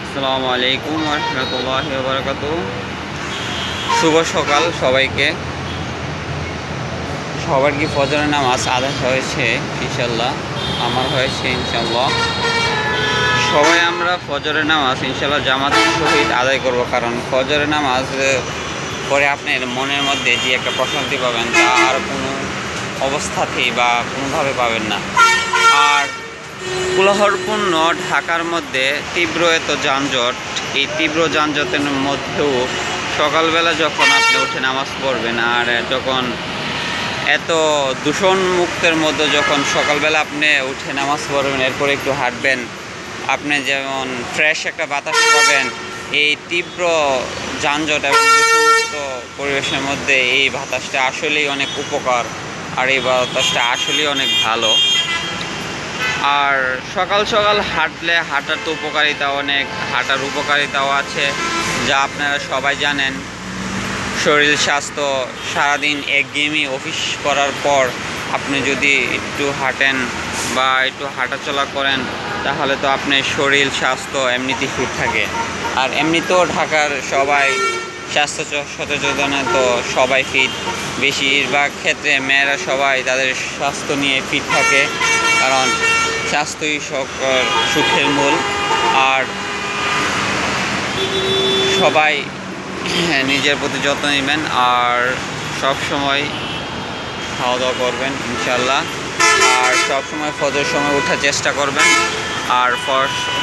আসসালামু আলাইকুম ওয়া রাহমাতুল্লাহি ওয়া বারাকাতুহু। শুভ সকাল সবাইকে। সবার কি ফজরের নামাজ আদায় হয়েছে? ইনশাল্লাহ আমার হয়েছে ইনশাল্লাহ। সবাই আমরা ফজরের নামাজ ইনশাল্লাহ জামাতের সহিত আদায় করব, কারণ ফজরের নামাজ পরে আপনার মনের মধ্যে যে একটা প্রশান্তি পাবেন তা আর কোনো অবস্থাতেই বা কোনোভাবে পাবেন না। আর কোলাহলপূর্ণ ঢাকার মধ্যে তীব্র এত যানজট, এই তীব্র যানজটের মধ্যেও সকালবেলা যখন আপনি উঠে নামাজ পড়বেন আর যখন এত দূষণ মুক্তের মধ্যে যখন সকালবেলা আপনি উঠে নামাজ পড়বেন, এরপরে একটু হাঁটবেন, আপনি যেমন ফ্রেশ একটা বাতাস পাবেন। এই তীব্র যানজট এবং দূষণমুক্ত পরিবেশের মধ্যে এই বাতাসটা আসলেই অনেক উপকার, আর এই বাতাসটা আসলেই অনেক ভালো। আর সকাল সকাল হাঁটলে হাঁটার তো উপকারিতা অনেক, হাঁটার উপকারিতাও আছে যা আপনারা সবাই জানেন। শরীর স্বাস্থ্য, সারাদিন একঘেয়েমি অফিস করার পর আপনি যদি একটু হাঁটেন বা একটু হাঁটাচলা করেন তাহলে তো আপনার শরীর স্বাস্থ্য এমনিতেই ফিট থাকে। আর এমনিতেও ঢাকার সবাই স্বাস্থ্য সচেতনে তো সবাই ফিট, বেশিরভাগ ক্ষেত্রে মেয়েরা সবাই তাদের স্বাস্থ্য নিয়ে ফিট থাকে, কারণ স্বাস্থ্যই সকল সুখের মূল। আর সবাই নিজের প্রতি যত্ন নেবেন আর সব সময় খাওয়া দাওয়া করবেন ইনশাল্লাহ। আর সব সময় ফজর সময় ওঠার চেষ্টা করবেন। আর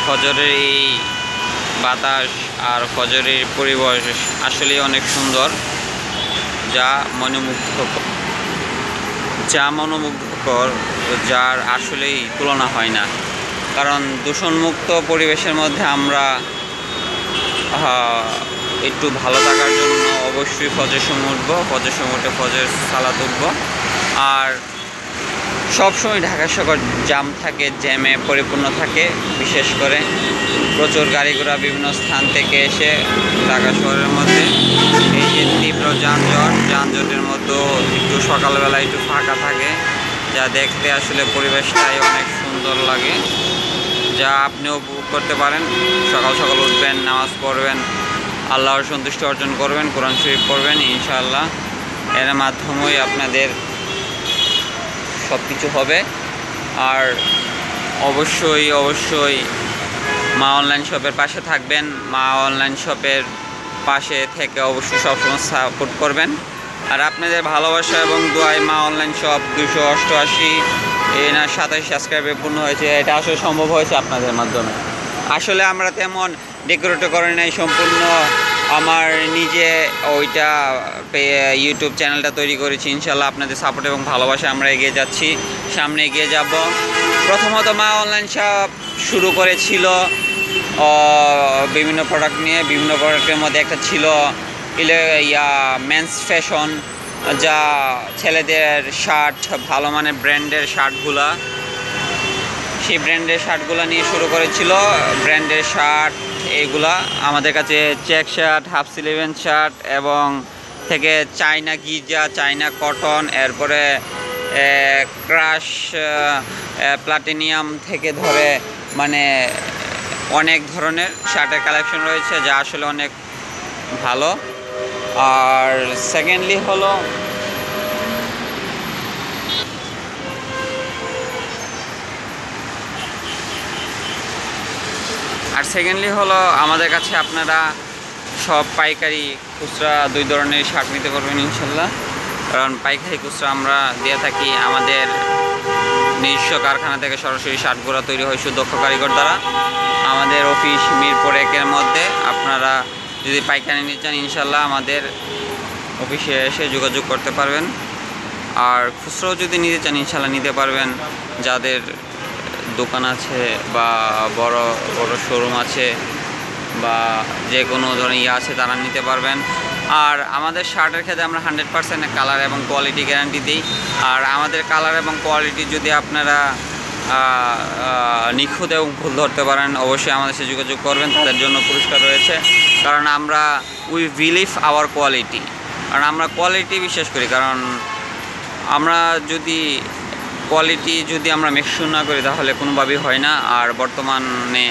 ফজরের এই বাতাস আর ফজরের পরিবেশ আসলেই অনেক সুন্দর, যা মনোমুগ্ধকর, যার আসলেই তুলনা হয় না। কারণ দূষণমুক্ত পরিবেশের মধ্যে আমরা একটু ভালো থাকার জন্য অবশ্যই ফজর সময় উঠবো, ফজর সময় উঠে ফজর সালাত উঠবো। আর সবসময় ঢাকা শহর জ্যাম থাকে, জ্যামে পরিপূর্ণ থাকে, বিশেষ করে প্রচুর গাড়ি ঘোড়া বিভিন্ন স্থান থেকে এসে ঢাকা শহরের মধ্যে এই যে তীব্র যানজটের মধ্যে একটু সকালবেলা একটু ফাঁকা থাকে, যা দেখতে আসলে পরিবেশটাই অনেক সুন্দর লাগে, যা আপনিও উপভোগ করতে পারেন। সকাল সকাল উঠবেন, নামাজ পড়বেন, আল্লাহর সন্তুষ্টি অর্জন করবেন, কোরআন শরীফ পড়বেন ইনশাআল্লাহ। এর মাধ্যমেই আপনাদের সব কিছু হবে। আর অবশ্যই মা অনলাইন শপের পাশে থাকবেন, মা অনলাইন শপের পাশে থেকে অবশ্যই সবসময় সাপোর্ট করবেন। আর আপনাদের ভালোবাসা এবং দোয়ায় মা অনলাইন শপ 288 27 সাবস্ক্রাইবে পূর্ণ হয়েছে। এটা আসলে সম্ভব হয়েছে আপনাদের মাধ্যমে। আসলে আমরা তেমন ডেকোরেটও করি নাই, সম্পূর্ণ আমার নিজে ওইটা ইউটিউব চ্যানেলটা তৈরি করেছি। ইনশাল্লাহ আপনাদের সাপোর্ট এবং ভালোবাসা আমরা এগিয়ে যাচ্ছি, সামনে এগিয়ে যাব। প্রথমত মা অনলাইন শপ শুরু করেছিল বিভিন্ন প্রোডাক্ট নিয়ে, বিভিন্ন প্রোডাক্টের মধ্যে একটা ছিল মেন্স ফ্যাশন, যা ছেলেদের শার্ট, ভালো মানের ব্র্যান্ডের শার্টগুলা, সেই ব্র্যান্ডের শার্টগুলো নিয়ে শুরু করেছিল। ব্র্যান্ডের শার্ট এইগুলা আমাদের কাছে চেক শার্ট, হাফ স্লিভেন শার্ট এবং থেকে চায়না গিজা, চায়না কটন, এরপরে ক্রাশ, প্লাটিনিয়াম থেকে ধরে মানে অনেক ধরনের শার্টের কালেকশন রয়েছে, যা আসলে অনেক ভালো। আর সেকেন্ডলি হলো আমাদের কাছে আপনারা সব পাইকারি খুচরা দুই ধরনের শার্ট নিতে পারবেন ইনশাল্লাহ। কারণ পাইকারি খুচরা আমরা দিয়ে থাকি, আমাদের নিজস্ব কারখানা থেকে সরাসরি শার্টগুলো তৈরি হয় সুদক্ষ কারিগর দ্বারা। আমাদের অফিস মিরপুর 1-এর মধ্যে। আপনারা যদি পাইকারি নিতে চান ইনশাল্লাহ আমাদের অফিসে এসে যোগাযোগ করতে পারবেন। আর খুচরাও যদি নিতে চান ইনশাল্লাহ নিতে পারবেন। যাদের দোকান আছে বা বড় বড় শোরুম আছে বা যে কোনো ধরনের আছে তারা নিতে পারবেন। আর আমাদের শার্টের ক্ষেত্রে আমরা 100% কালার এবং কোয়ালিটি গ্যারান্টি দিই। আর আমাদের কালার এবং কোয়ালিটি যদি আপনারা নিখুঁত এবং ভুল ধরতে পারেন অবশ্যই আমাদের সাথে যোগাযোগ করবেন, তাদের জন্য পুরস্কার রয়েছে। কারণ আমরা উই বিলিভ আওয়ার কোয়ালিটি, কারণ আমরা কোয়ালিটি বিশ্বাস করি। কারণ আমরা যদি কোয়ালিটি আমরা মেকশিওর না করি তাহলে কোনোভাবেই হয় না। আর বর্তমানে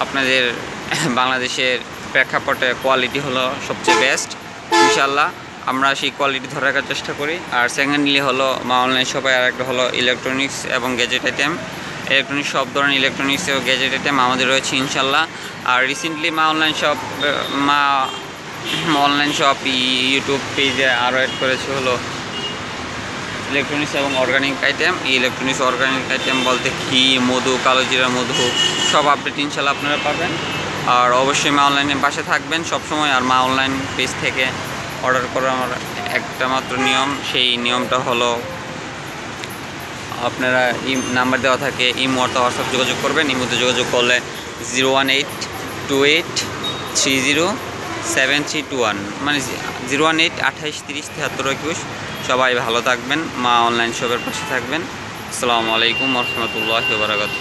আপনাদের বাংলাদেশের প্রেক্ষাপটে কোয়ালিটি হলো সবচেয়ে বেস্ট। ইনশাল্লাহ আমরা সেই কোয়ালিটি ধরে রাখার চেষ্টা করি। আর সেকেন্ডলি হলো মা অনলাইন শপে আর একটা হলো ইলেকট্রনিক্স এবং গ্যাজেট আইটেম। ইলেকট্রনিক্স সব ধরনের ইলেকট্রনিক্স ও গ্যাজেট আইটেম আমাদের রয়েছে ইনশাল্লাহ। আর রিসেন্টলি মা অনলাইন শপ ইউটিউব পেজে আরও অ্যাড করেছে হলো ইলেকট্রনিক্স এবং অর্গানিক আইটেম। এই ইলেকট্রনিক্স অর্গানিক আইটেম বলতে ঘি, মধু, কালো জিরা মধু সব আপডেট ইনশাল্লাহ আপনারা পাবেন। আর অবশ্যই মা অনলাইনের পাশে থাকবেন সবসময়। আর মা অনলাইন পেজ থেকে অর্ডার করার আমার একটা মাত্র নিয়ম, সেই নিয়মটা হলো আপনারা নাম্বার দেওয়া থাকে ইমো অথবা হোয়াটসঅ্যাপ যোগাযোগ করবেন। ইমোতে যোগাযোগ করলে 01828307321 মানে 01828307321। সবাই ভালো থাকবেন, মা অনলাইন শপের পাশে থাকবেন। আসসালামু আলাইকুম ওয়া রাহমাতুল্লাহি ওয়া বারাকাতুহু।